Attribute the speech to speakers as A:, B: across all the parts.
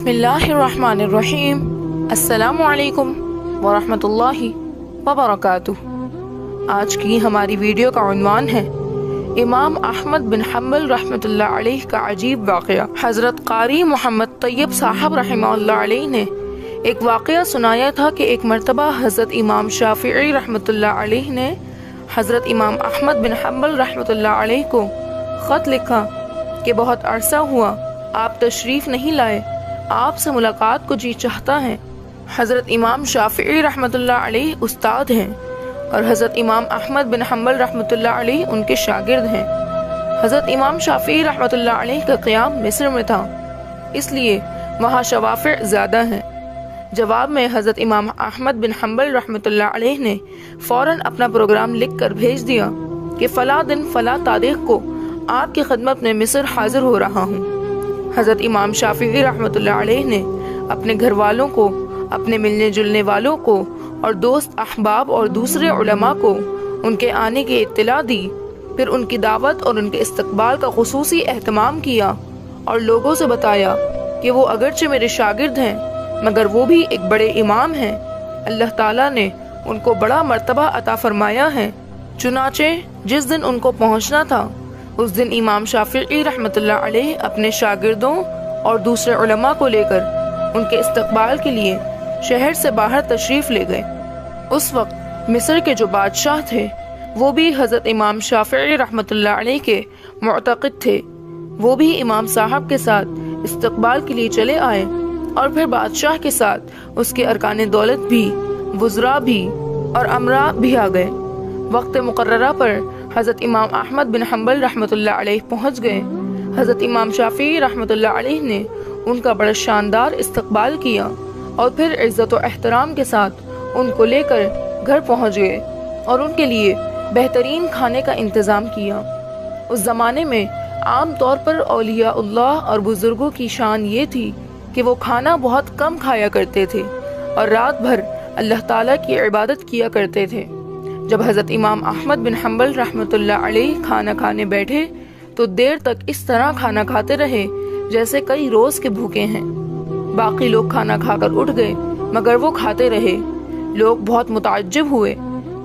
A: بسم اللہ الرحمن الرحیم۔ السلام علیکم ورحمۃ اللہ وبرکاتہ۔ آج کی ہماری ویڈیو کا عنوان ہے امام احمد بن حنبل رحمۃ اللہ علیہ کا عجیب واقعہ۔ حضرت قاری محمد طیب صاحب رحمہ اللہ علیہ نے ایک واقعہ سنایا تھا کہ ایک مرتبہ حضرت امام شافعی رحمۃ اللہ علیہ نے حضرت امام احمد بن حنبل رحمۃ اللہ علیہ کو خط لکھا کہ بہت عرصہ ہوا آپ تشریف نہیں لائے، آپ سے ملاقات کو جی چاہتا ہے۔ حضرت امام شافعی رحمۃ اللہ علیہ استاد ہیں اور حضرت امام احمد بن حنبل رحمۃ اللہ علیہ ان کے شاگرد ہیں۔ حضرت امام شافعی رحمۃ اللہ علیہ کا قیام مصر میں تھا، اس لیے وہاں شوافع زیادہ ہیں۔ جواب میں حضرت امام احمد بن حنبل رحمۃ اللہ علیہ نے فوراً اپنا پروگرام لکھ کر بھیج دیا کہ فلاں دن فلاں تاریخ کو آپ کی خدمت میں مصر حاضر ہو رہا ہوں۔ حضرت امام شافعی رحمۃ اللہ علیہ نے اپنے گھر والوں کو، اپنے ملنے جلنے والوں کو اور دوست احباب اور دوسرے علماء کو ان کے آنے کی اطلاع دی، پھر ان کی دعوت اور ان کے استقبال کا خصوصی اہتمام کیا اور لوگوں سے بتایا کہ وہ اگرچہ میرے شاگرد ہیں مگر وہ بھی ایک بڑے امام ہیں، اللہ تعالیٰ نے ان کو بڑا مرتبہ عطا فرمایا ہے۔ چنانچہ جس دن ان کو پہنچنا تھا اس دن امام شافعی رحمۃ اللہ علیہ اپنے شاگردوں اور دوسرے علماء کو لے کر ان کے استقبال کے لیے شہر سے باہر تشریف لے گئے۔ اس وقت مصر کے جو بادشاہ تھے وہ بھی حضرت امام شافعی رحمۃ اللہ علیہ کے معتقد تھے، وہ بھی امام صاحب کے ساتھ استقبال کے لیے چلے آئے اور پھر بادشاہ کے ساتھ اس کے ارکان دولت بھی، وزراء بھی اور امراء بھی آ گئے۔ وقت مقررہ پر حضرت امام احمد بن حنبل رحمۃ اللہ علیہ پہنچ گئے۔ حضرت امام شافعی رحمۃ اللہ علیہ نے ان کا بڑا شاندار استقبال کیا اور پھر عزت و احترام کے ساتھ ان کو لے کر گھر پہنچ گئے اور ان کے لیے بہترین کھانے کا انتظام کیا۔ اس زمانے میں عام طور پر اولیاء اللہ اور بزرگوں کی شان یہ تھی کہ وہ کھانا بہت کم کھایا کرتے تھے اور رات بھر اللہ تعالیٰ کی عبادت کیا کرتے تھے۔ جب حضرت امام احمد بن حنبل رحمۃ اللہ علیہ کھانا کھانے بیٹھے تو دیر تک اس طرح کھانا کھاتے رہے جیسے کئی روز کے بھوکے ہیں۔ باقی لوگ کھانا کھا کر اٹھ گئے مگر وہ کھاتے رہے۔ لوگ بہت متعجب ہوئے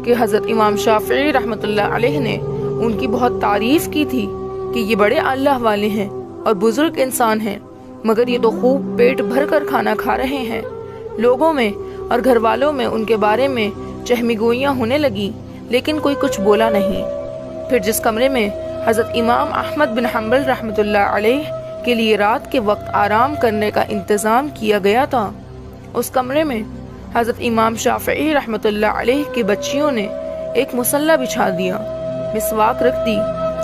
A: کہ حضرت امام شافعی رحمۃ اللہ علیہ نے ان کی بہت تعریف کی تھی کہ یہ بڑے اللہ والے ہیں اور بزرگ انسان ہیں، مگر یہ تو خوب پیٹ بھر کر کھانا کھا رہے ہیں۔ لوگوں میں اور گھر والوں میں ان کے بارے میں چہمی گوئیاں ہونے لگی لیکن کوئی کچھ بولا نہیں۔ پھر جس کمرے میں حضرت امام احمد بن حنبل رحمۃ اللہ علیہ کے لیے رات کے وقت آرام کرنے کا انتظام کیا گیا تھا، اس کمرے میں حضرت امام شافعی رحمۃ اللہ علیہ کی بچیوں نے ایک مصلی بچھا دیا، مسواک رکھ دی،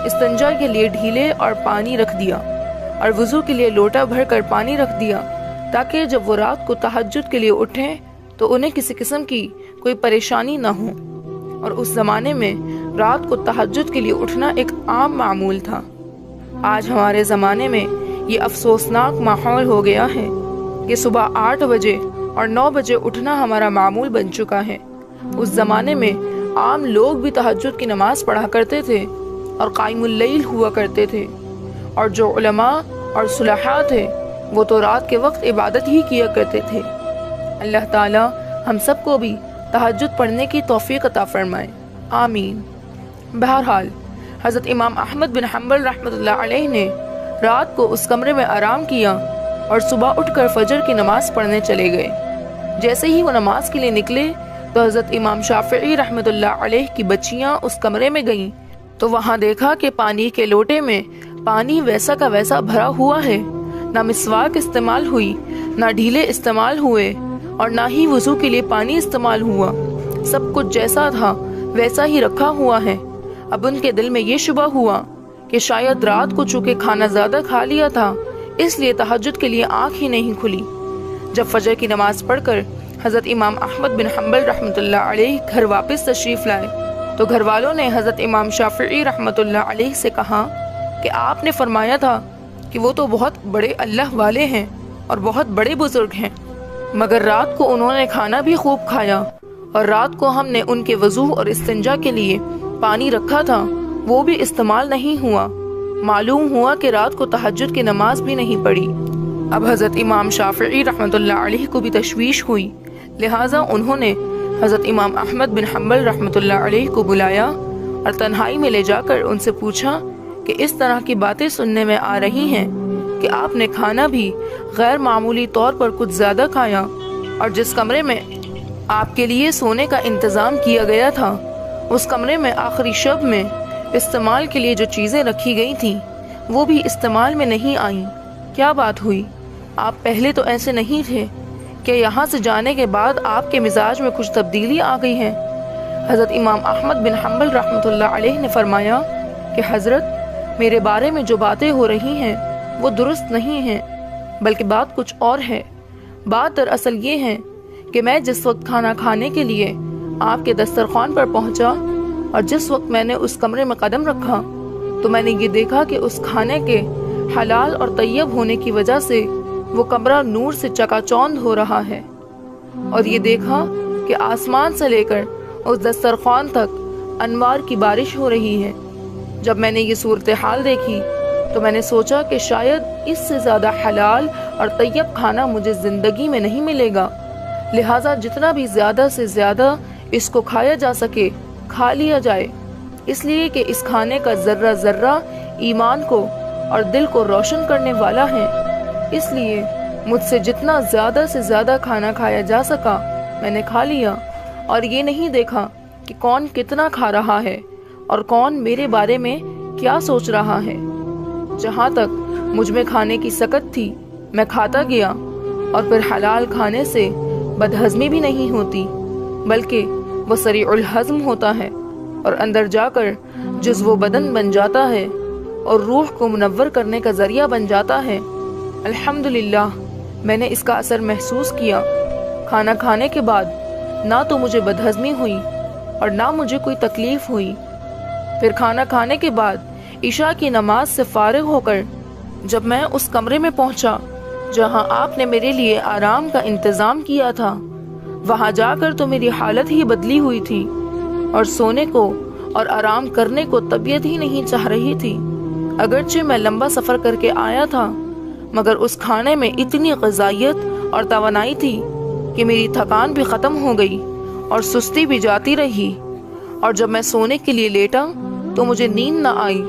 A: استنجا کے لیے ڈھیلے اور پانی رکھ دیا اور وضو کے لیے لوٹا بھر کر پانی رکھ دیا تاکہ جب وہ رات کو تہجد کے لیے اٹھیں تو انہیں کسی قسم کی کوئی پریشانی نہ ہو۔ اور اس زمانے میں رات کو تہجد کے لیے اٹھنا ایک عام معمول تھا۔ آج ہمارے زمانے میں یہ افسوسناک ماحول ہو گیا ہے کہ صبح 8 بجے اور 9 بجے اٹھنا ہمارا معمول بن چکا ہے۔ اس زمانے میں عام لوگ بھی تہجد کی نماز پڑھا کرتے تھے اور قائم اللیل ہوا کرتے تھے، اور جو علماء اور صلحاء تھے وہ تو رات کے وقت عبادت ہی کیا کرتے تھے۔ اللہ تعالیٰ ہم سب کو بھی تہجد پڑھنے کی توفیق عطا فرمائے، آمین۔ بہرحال حضرت امام احمد بن حنبل رحمۃ اللہ علیہ نے رات کو اس کمرے میں آرام کیا اور صبح اٹھ کر فجر کی نماز پڑھنے چلے گئے۔ جیسے ہی وہ نماز کے لیے نکلے تو حضرت امام شافعی رحمۃ اللہ علیہ کی بچیاں اس کمرے میں گئیں تو وہاں دیکھا کہ پانی کے لوٹے میں پانی ویسا کا ویسا بھرا ہوا ہے، نہ مسواک استعمال ہوئی، نہ ڈھیلے استعمال ہوئے اور نہ ہی وضو کے لیے پانی استعمال ہوا، سب کچھ جیسا تھا ویسا ہی رکھا ہوا ہے۔ اب ان کے دل میں یہ شبہ ہوا کہ شاید رات کو چونکہ کھانا زیادہ کھا لیا تھا اس لیے تہجد کے لیے آنکھ ہی نہیں کھلی۔ جب فجر کی نماز پڑھ کر حضرت امام احمد بن حنبل رحمۃ اللہ علیہ گھر واپس تشریف لائے تو گھر والوں نے حضرت امام شافعی رحمۃ اللہ علیہ سے کہا کہ آپ نے فرمایا تھا کہ وہ تو بہت بڑے اللہ والے ہیں اور بہت بڑے بزرگ ہیں، مگر رات کو انہوں نے کھانا بھی خوب کھایا اور رات کو ہم نے ان کے وضو اور استنجا کے لیے پانی رکھا تھا وہ بھی استعمال نہیں ہوا، معلوم ہوا کہ رات کو تہجد کی نماز بھی نہیں پڑھی۔ اب حضرت امام شافعی رحمۃ اللہ علیہ کو بھی تشویش ہوئی، لہٰذا انہوں نے حضرت امام احمد بن حنبل رحمۃ اللہ علیہ کو بلایا اور تنہائی میں لے جا کر ان سے پوچھا کہ اس طرح کی باتیں سننے میں آ رہی ہیں کہ آپ نے کھانا بھی غیر معمولی طور پر کچھ زیادہ کھایا، اور جس کمرے میں آپ کے لیے سونے کا انتظام کیا گیا تھا اس کمرے میں آخری شب میں استعمال کے لیے جو چیزیں رکھی گئی تھیں وہ بھی استعمال میں نہیں آئیں۔ کیا بات ہوئی؟ آپ پہلے تو ایسے نہیں تھے کہ یہاں سے جانے کے بعد آپ کے مزاج میں کچھ تبدیلی آ گئی ہے؟ حضرت امام احمد بن حنبل رحمۃ اللہ علیہ نے فرمایا کہ حضرت، میرے بارے میں جو باتیں ہو رہی ہیں وہ درست نہیں ہیں، بلکہ بات کچھ اور ہے۔ بات دراصل یہ ہے کہ میں جس وقت کھانا کھانے کے لیے آپ کے دسترخوان پر پہنچا اور جس وقت میں نے اس کمرے میں قدم رکھا تو میں نے یہ دیکھا کہ اس کھانے کے حلال اور طیب ہونے کی وجہ سے وہ کمرہ نور سے چکا چوند ہو رہا ہے، اور یہ دیکھا کہ آسمان سے لے کر اس دسترخوان تک انوار کی بارش ہو رہی ہے۔ جب میں نے یہ صورتحال دیکھی تو میں نے سوچا کہ شاید اس سے زیادہ حلال اور طیب کھانا مجھے زندگی میں نہیں ملے گا، لہٰذا جتنا بھی زیادہ سے زیادہ اس کو کھایا جا سکے کھا لیا جائے، اس لیے کہ اس کھانے کا ذرہ ذرہ ایمان کو اور دل کو روشن کرنے والا ہے۔ اس لیے مجھ سے جتنا زیادہ سے زیادہ کھانا کھایا جا سکا میں نے کھا لیا، اور یہ نہیں دیکھا کہ کون کتنا کھا رہا ہے اور کون میرے بارے میں کیا سوچ رہا ہے۔ جہاں تک مجھ میں کھانے کی سکت تھی میں کھاتا گیا، اور پھر حلال کھانے سے بدہضمی بھی نہیں ہوتی بلکہ وہ سریع الہضم ہوتا ہے اور اندر جا کر جزو بدن بن جاتا ہے اور روح کو منور کرنے کا ذریعہ بن جاتا ہے۔ الحمدللہ میں نے اس کا اثر محسوس کیا۔ کھانا کھانے کے بعد نہ تو مجھے بدہضمی ہوئی اور نہ مجھے کوئی تکلیف ہوئی۔ پھر کھانا کھانے کے بعد عشاء کی نماز سے فارغ ہو کر جب میں اس کمرے میں پہنچا جہاں آپ نے میرے لیے آرام کا انتظام کیا تھا، وہاں جا کر تو میری حالت ہی بدلی ہوئی تھی اور سونے کو اور آرام کرنے کو طبیعت ہی نہیں چاہ رہی تھی۔ اگرچہ میں لمبا سفر کر کے آیا تھا مگر اس کھانے میں اتنی غذائیت اور توانائی تھی کہ میری تھکان بھی ختم ہو گئی اور سستی بھی جاتی رہی، اور جب میں سونے کے لیے لیٹا تو مجھے نیند نہ آئی،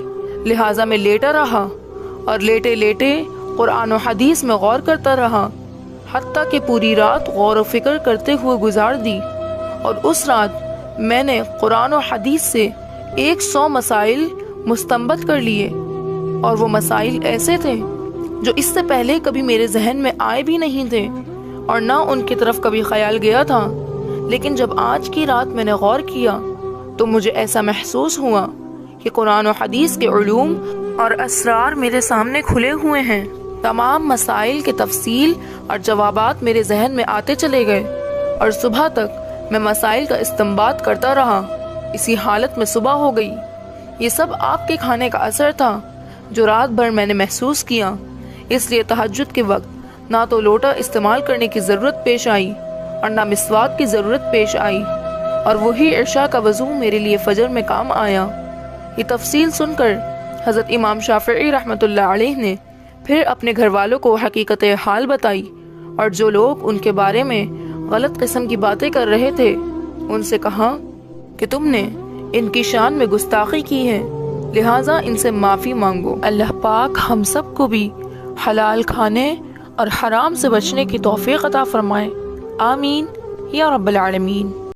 A: لہٰذا میں لیٹا رہا اور لیٹے لیٹے قرآن و حدیث میں غور کرتا رہا، حتیٰ کہ پوری رات غور و فکر کرتے ہوئے گزار دی، اور اس رات میں نے قرآن و حدیث سے 100 مسائل مستنبط کر لیے، اور وہ مسائل ایسے تھے جو اس سے پہلے کبھی میرے ذہن میں آئے بھی نہیں تھے اور نہ ان کی طرف کبھی خیال گیا تھا، لیکن جب آج کی رات میں نے غور کیا تو مجھے ایسا محسوس ہوا کہ قرآن و حدیث کے علوم اور اسرار میرے سامنے کھلے ہوئے ہیں۔ تمام مسائل کے تفصیل اور جوابات میرے ذہن میں آتے چلے گئے، اور صبح تک میں مسائل کا استنباط کرتا رہا۔ اسی حالت میں صبح ہو گئی۔ یہ سب آپ کے کھانے کا اثر تھا جو رات بھر میں نے محسوس کیا، اس لیے تہجد کے وقت نہ تو لوٹا استعمال کرنے کی ضرورت پیش آئی اور نہ مسواک کی ضرورت پیش آئی، اور وہی عشاء کا وضو میرے لیے فجر میں کام آیا۔ یہ تفصیل سن کر حضرت امام شافعی رحمۃ اللہ علیہ نے پھر اپنے گھر والوں کو حقیقت حال بتائی، اور جو لوگ ان کے بارے میں غلط قسم کی باتیں کر رہے تھے ان سے کہا کہ تم نے ان کی شان میں گستاخی کی ہے، لہٰذا ان سے معافی مانگو۔ اللہ پاک ہم سب کو بھی حلال کھانے اور حرام سے بچنے کی توفیق عطا فرمائے، آمین یا رب العالمین۔